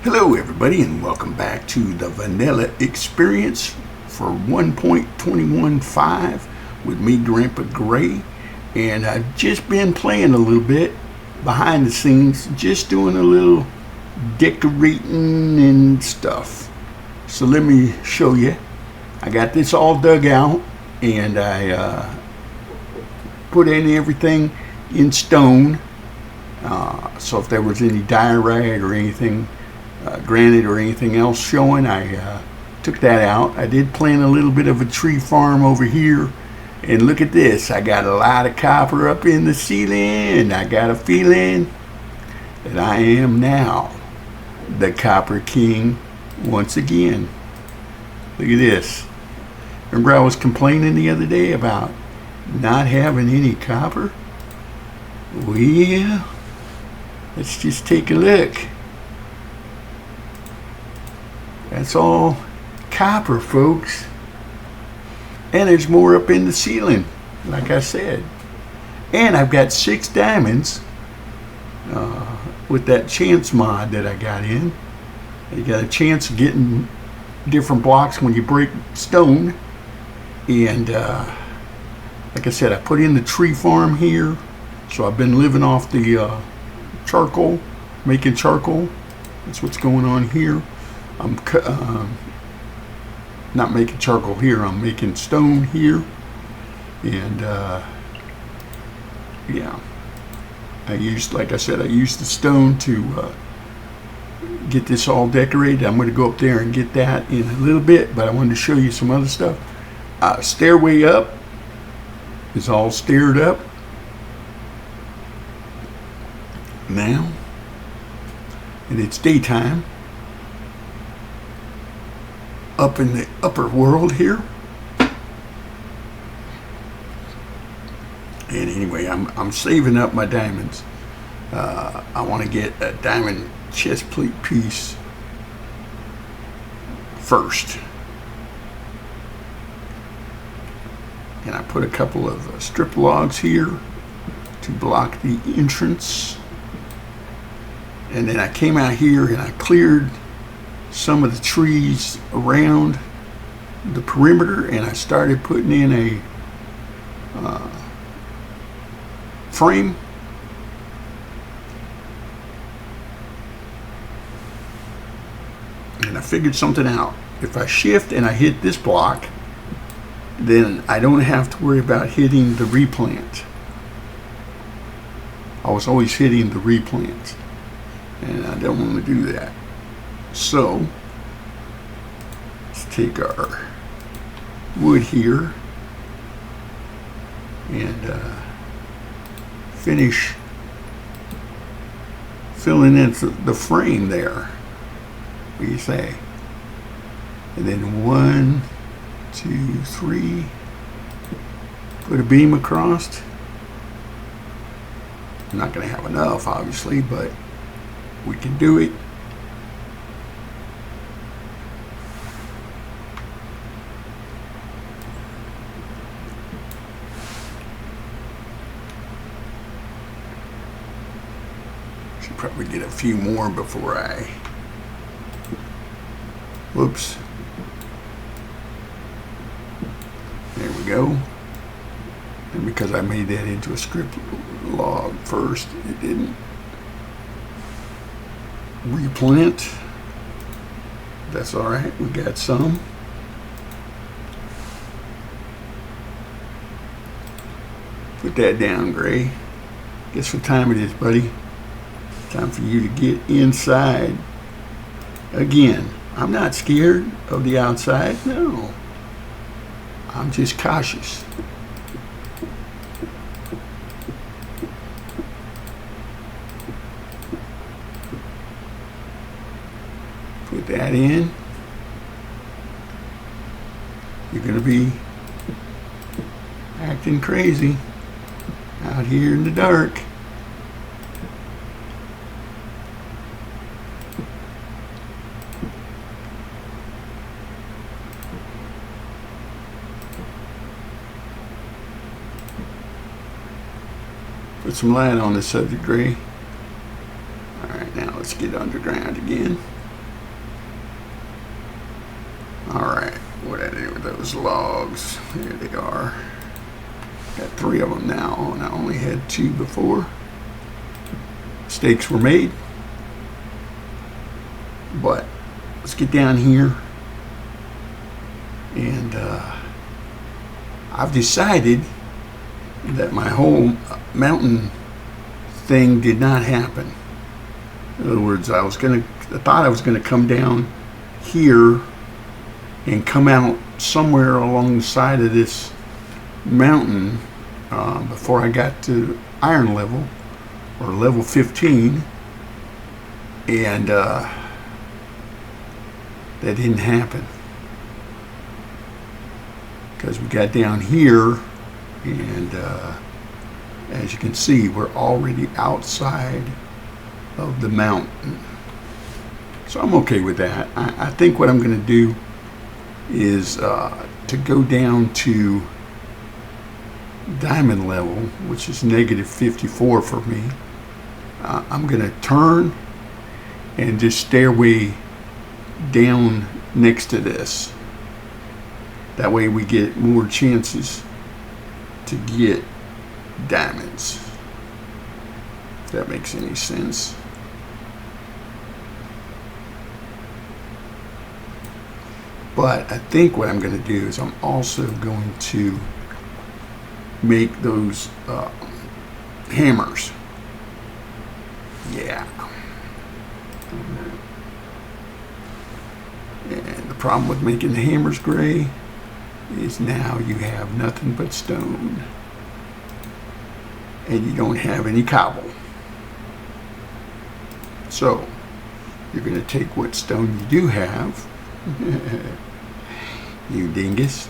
Hello everybody and welcome back to the Vanilla Experience for 1.215 with me, Grandpa Gray. And I've just been playing a little bit behind the scenes, just doing a little decorating and stuff. So let me show you. I got this all dug out and I put in everything in stone. So if there was any diorite or anything, granite or anything else showing, I took that out. I did plant a little bit of a tree farm over here, and look at this. I got a lot of copper up in the ceiling, and I got a feeling that I am now the Copper King once again. Look at this. Remember I was complaining the other day about not having any copper? Well, let's just take a look. That's all copper, folks. And there's more up in the ceiling, like I said. And I've got 6 diamonds with that chance mod that I got in. You got a chance of getting different blocks when you break stone. And like I said, I put in the tree farm here. So I've been living off the charcoal, making charcoal. That's what's going on here. I'm not making charcoal here, I'm making stone here. And yeah, like I said, I used the stone to get this all decorated. I'm going to go up there and get that in a little bit, but I wanted to show you some other stuff. Stairway up is all staired up now, and it's daytime up in the upper world here. And anyway, I'm saving up my diamonds. I want to get a diamond chest plate piece first. And I put a couple of strip logs here to block the entrance. And then I came out here and I cleared some of the trees around the perimeter, and I started putting in a frame. And I figured something out. If I shift and I hit this block, then I don't have to worry about hitting the replant. I was always hitting the replant, and I don't want to do that. So let's take our wood here and finish filling in the frame there. What do you say? And then 1, 2, 3. Put a beam across. I'm not going to have enough, obviously, but we can do it. Should probably get a few more before I, whoops. There we go. And because I made that into a strip log first, it didn't replant. That's all right, we got some. Put that down, Gray. Guess what time it is, buddy? Time for you to get inside again. I'm not scared of the outside, no. I'm just cautious. Put that in. You're gonna be acting crazy out here in the dark. Put some light on this subject, Gray. Alright, now let's get underground again. those logs. There they are. Got 3 of them now, and I only had 2 before. Mistakes were made. But let's get down here. And I've decided that my whole mountain thing did not happen. In other words, I thought I was gonna come down here and come out somewhere along the side of this mountain before I got to iron level or level 15, and that didn't happen because we got down here, and as you can see, we're already outside of the mountain. So I'm okay with that. I think what I'm going to do is to go down to diamond level, which is negative 54 for me. I'm going to turn and just stairway down next to this. That way we get more chances to get diamonds. If that makes any sense. But I think what I'm going to do is I'm also going to make those hammers. Yeah. And the problem with making the hammers gray is now you have nothing but stone. And you don't have any cobble. So you're going to take what stone you do have, you dingus.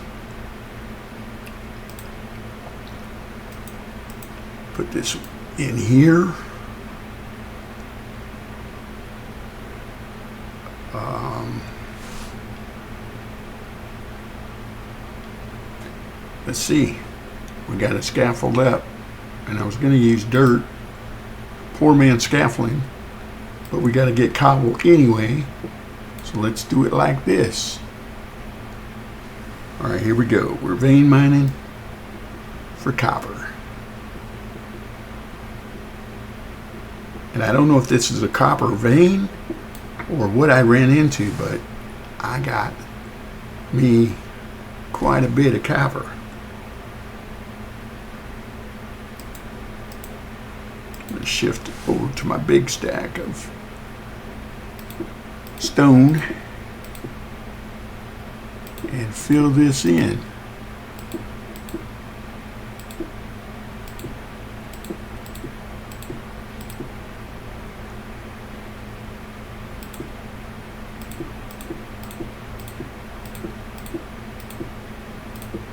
Put this in here. Let's see. We got a scaffold up, and I was going to use dirt, poor man scaffolding, but we got to get cobble anyway. So let's do it like this. All right, here we go. We're vein mining for copper. And I don't know if this is a copper vein or what I ran into, but I got me quite a bit of copper. I'm going to shift over to my big stack of stone and fill this in.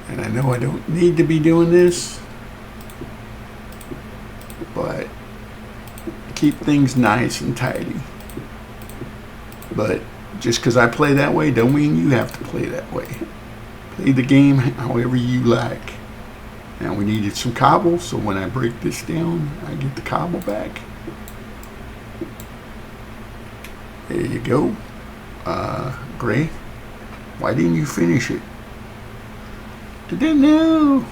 And I know I don't need to be doing this, but keep things nice and tidy. But just because I play that way don't mean you have to play that way. Play the game however you like. Now we needed some cobble, so when I break this down, I get the cobble back. There you go. Gray, why didn't you finish it? Didn't know.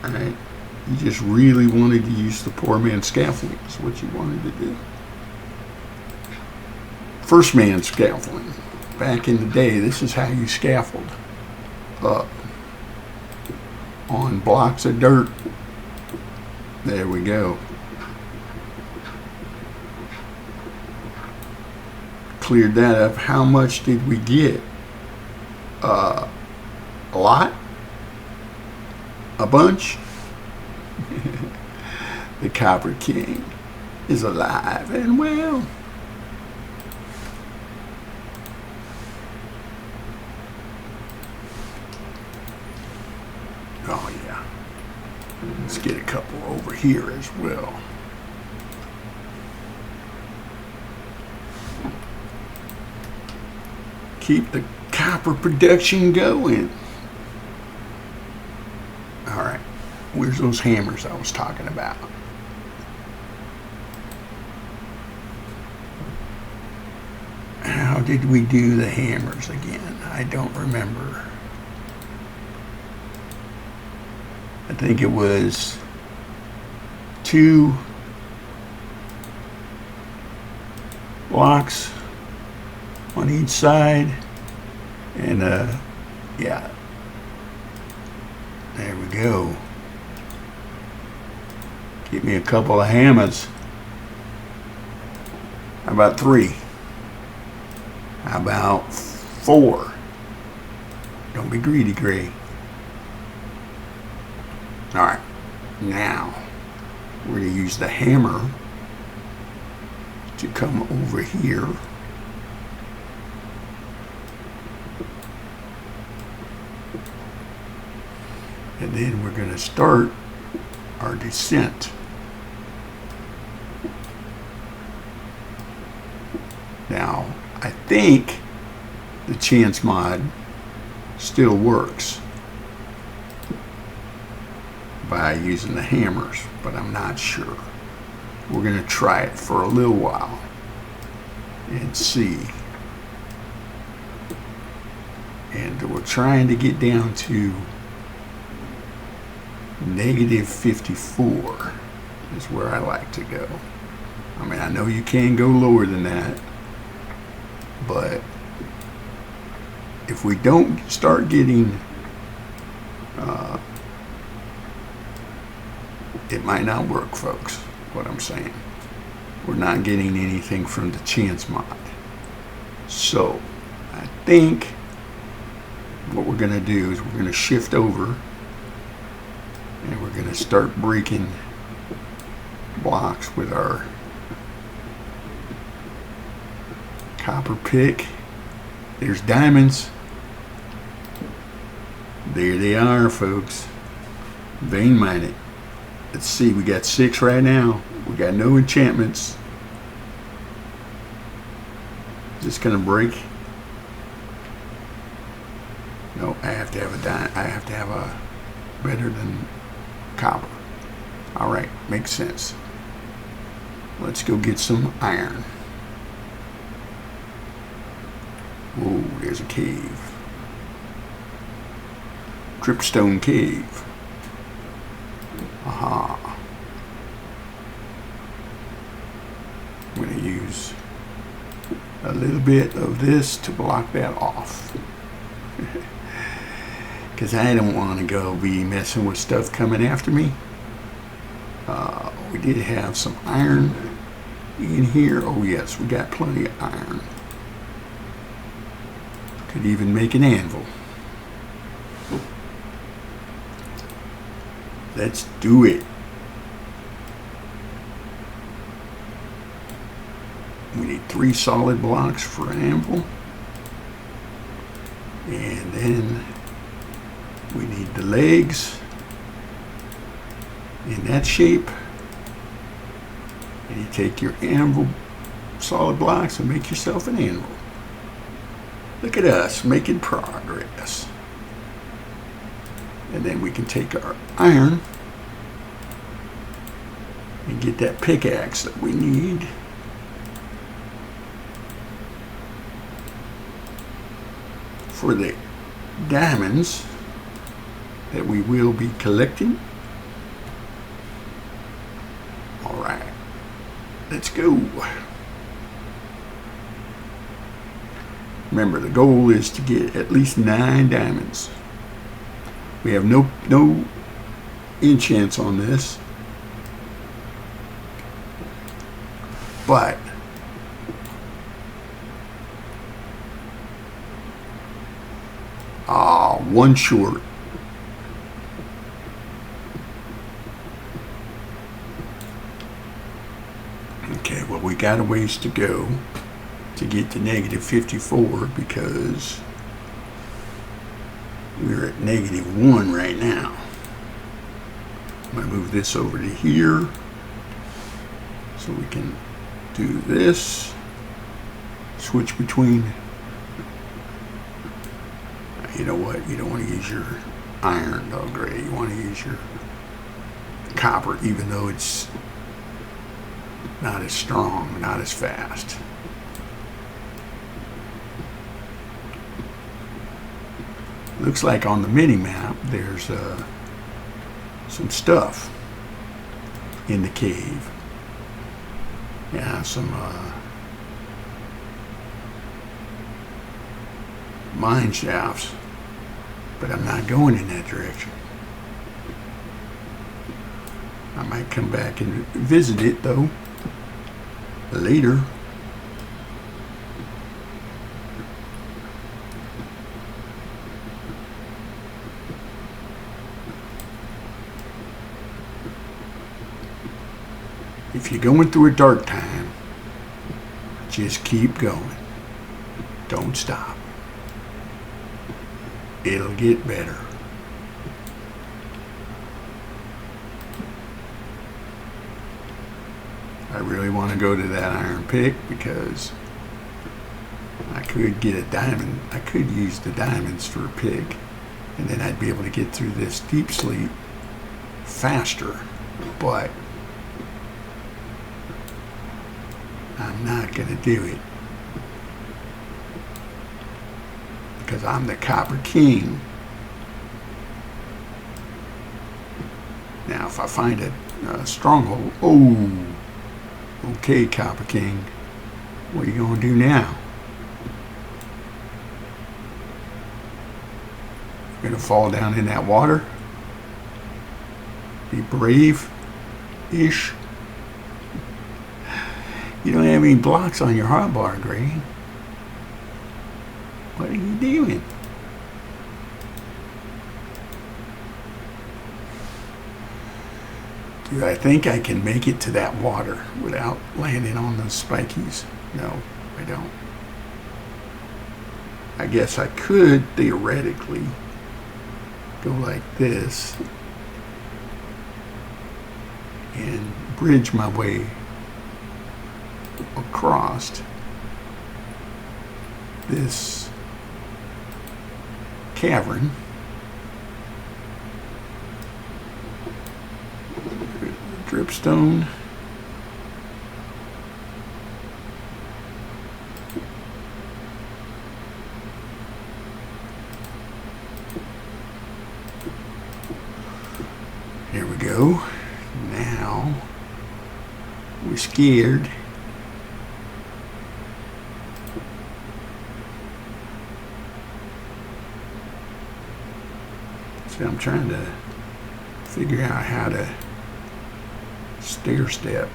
Alright, you just really wanted to use the poor man scaffolding, is what you wanted to do. First man scaffolding. Back in the day, this is how you scaffold up on blocks of dirt. There we go. Cleared that up. How much did we get? A lot? A bunch? The Copper King is alive and well. Oh yeah. Let's get a couple over here as well. Keep the copper production going. All right, where's those hammers I was talking about? How did we do the hammers again? I don't remember. I think it was 2 blocks on each side, and yeah, there we go. Get me a couple of hammers. How about 3? How about 4? Don't be greedy, Gray. All right, now we're going to use the hammer to come over here. And then we're going to start our descent. Now, I think the chance mod still works by using the hammers, but I'm not sure. We're going to try it for a little while and see. And we're trying to get down to -54 is where I like to go. I mean, I know you can go lower than that, but if we don't start getting, it might not work, folks. What I'm saying, we're not getting anything from the chance mod. So I think what we're going to do is we're going to shift over and we're going to start breaking blocks with our copper pick. There's diamonds. There they are, folks. Vein mine it. Let's see, we got 6 right now. We got no enchantments. Just gonna break. No, I have to have I have to have a better than copper. All right, makes sense. Let's go get some iron. Whoa, there's a cave. Dripstone cave. Aha. I'm going to use a little bit of this to block that off. Because I don't want to go be messing with stuff coming after me. We did have some iron in here. Oh yes, we got plenty of iron. Could even make an anvil. Let's do it. We need 3 solid blocks for an anvil. And then we need the legs in that shape. And you take your anvil solid blocks and make yourself an anvil. Look at us making progress. And then we can take our iron and get that pickaxe that we need. For the diamonds that we will be collecting. All right, let's go. Remember, the goal is to get at least 9 diamonds. We have no enchants on this, but one short. Okay, well, we got a ways to go to get to -54 because we're at -1 right now. I'm going to move this over to here so we can do this. Switch between. You know what? You don't want to use your iron, though, Gray. You want to use your copper, even though it's not as strong, not as fast. Looks like on the mini map there's some stuff in the cave. Yeah, some mine shafts, but I'm not going in that direction. I might come back and visit it though later. If you're going through a dark time, just keep going. Don't stop. It'll get better. I really want to go to that iron pick because I could get a diamond. I could use the diamonds for a pick, and then I'd be able to get through this deep sleep faster. But I'm not going to do it because I'm the Copper King. Now, if I find a stronghold, okay, Copper King, what are you going to do now? You're going to fall down in that water? Be brave-ish? You don't have any blocks on your hotbar, Gray. What are you doing? Do I think I can make it to that water without landing on those spikies? No, I don't. I guess I could theoretically go like this and bridge my way across this cavern. Dripstone. Here we go. Now we're scared. See, I'm trying to figure out how to stair step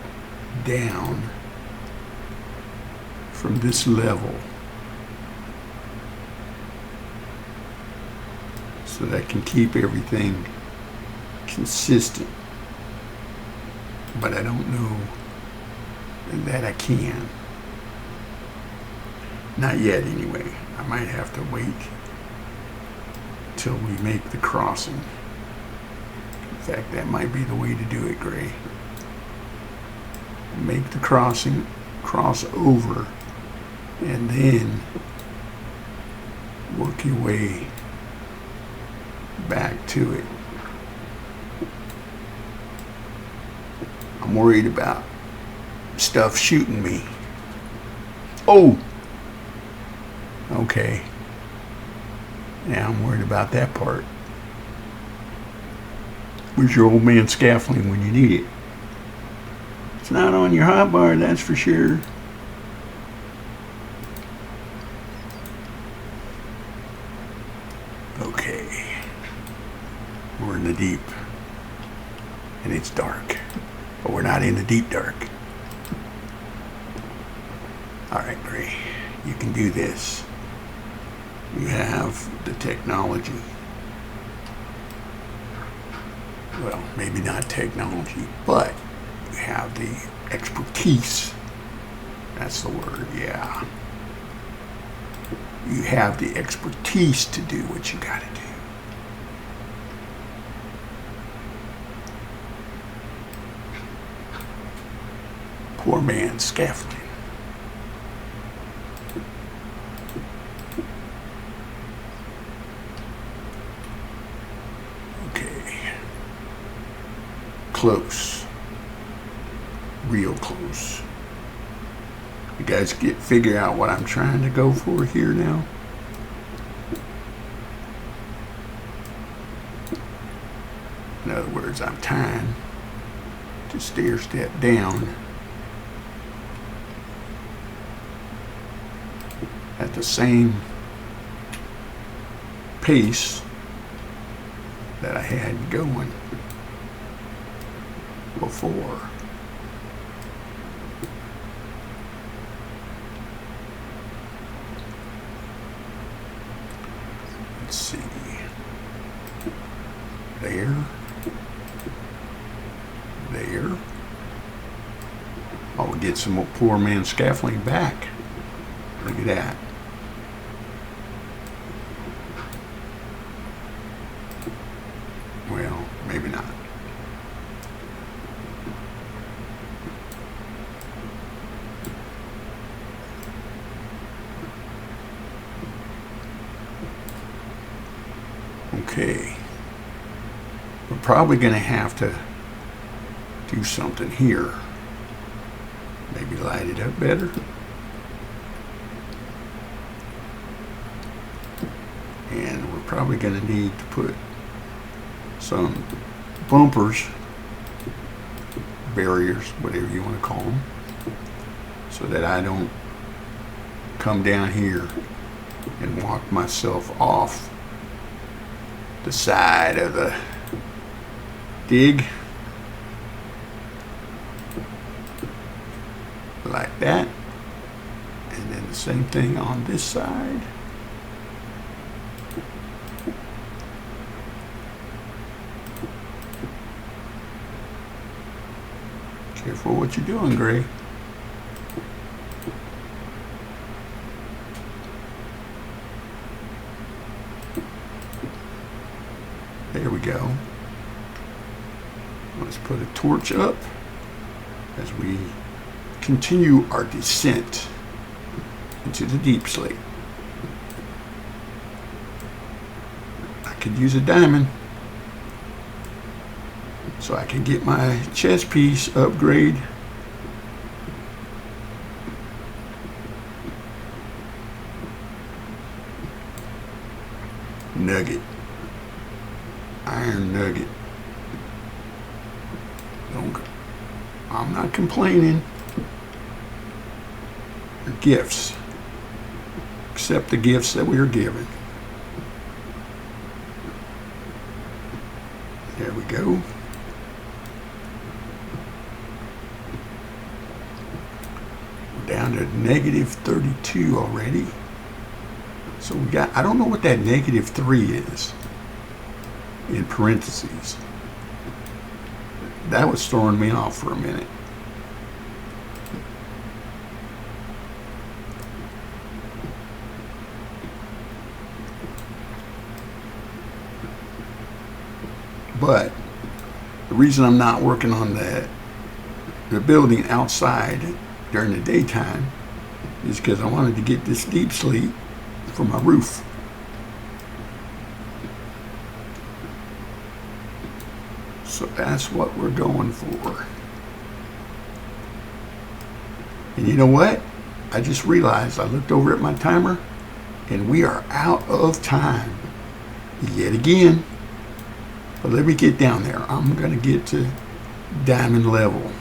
down from this level so that I can keep everything consistent, but I don't know that I can. Not yet anyway. I might have to wait till we make the crossing. In fact, that might be the way to do it, Gray. Make the crossing, cross over, and then work your way back to it. I'm worried about stuff shooting me. Oh! Okay. Now I'm worried about that part. Where's your old man scaffolding when you need it? It's not on your hotbar, that's for sure. Okay. We're in the deep. And it's dark. But we're not in the deep dark. Alright, Gray. You can do this. You have the technology. Well, maybe not technology, but you have the expertise. That's the word, yeah. You have the expertise to do what you gotta do. Poor man scaffolding. Okay. Close. Real close. You guys figure out what I'm trying to go for here now? In other words, I'm trying to stair step down at the same pace that I had going before. Let's see. There. There. I'll get some poor man scaffolding back. Look at that. Well, maybe not. Okay. We're probably going to have to do something here. Maybe light it up better. And we're probably going to need to put some bumpers, barriers, whatever you want to call them, so that I don't come down here and walk myself off the side of the dig like that. And then the same thing on this side. Careful what you're doing, Gray. There we go. Let's put a torch up as we continue our descent into the deep slate. I could use a diamond so I can get my chest piece upgrade. Nugget. Iron nugget. I'm not complaining. They're gifts. Accept the gifts that we are given. There we go. We're down to negative 32 already. So we got, I don't know what that negative 3 is in parentheses. That was throwing me off for a minute. But the reason I'm not working on the building outside during the daytime is because I wanted to get this deep slate for my roof. So that's what we're going for. And you know what? I just realized, I looked over at my timer and we are out of time yet again. But let me get down there. I'm going to get to diamond level.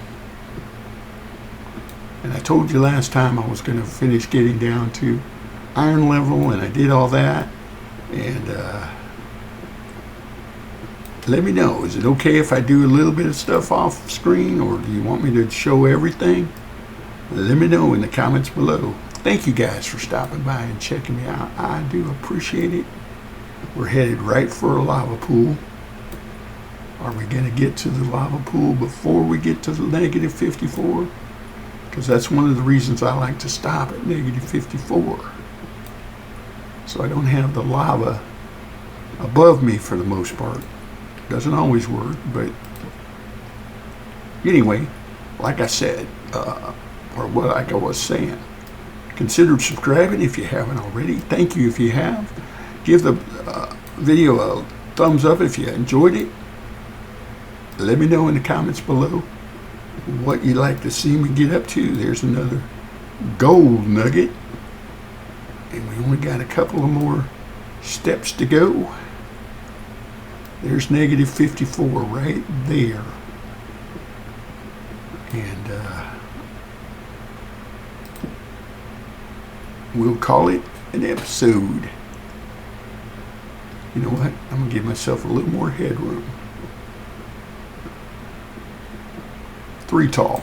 And I told you last time I was going to finish getting down to iron level, and I did all that. And let me know, is it okay if I do a little bit of stuff off screen, or do you want me to show everything? Let me know in the comments below. Thank you guys for stopping by and checking me out. I do appreciate it. We're headed right for a lava pool. Are we going to get to the lava pool before we get to the negative 54? Because that's one of the reasons I like to stop at negative 54. So I don't have the lava above me for the most part. Doesn't always work, but anyway, like I said, like I was saying, consider subscribing if you haven't already. Thank you if you have. Give the video a thumbs up if you enjoyed it. Let me know in the comments below what you'd like to see me get up to. There's another gold nugget. And we only got a couple of more steps to go. There's negative 54 right there. And we'll call it an episode. You know what? I'm going to give myself a little more headroom. 3 tall.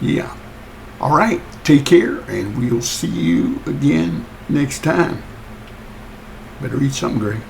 Yeah. All right. Take care, and we'll see you again next time. Better eat something great.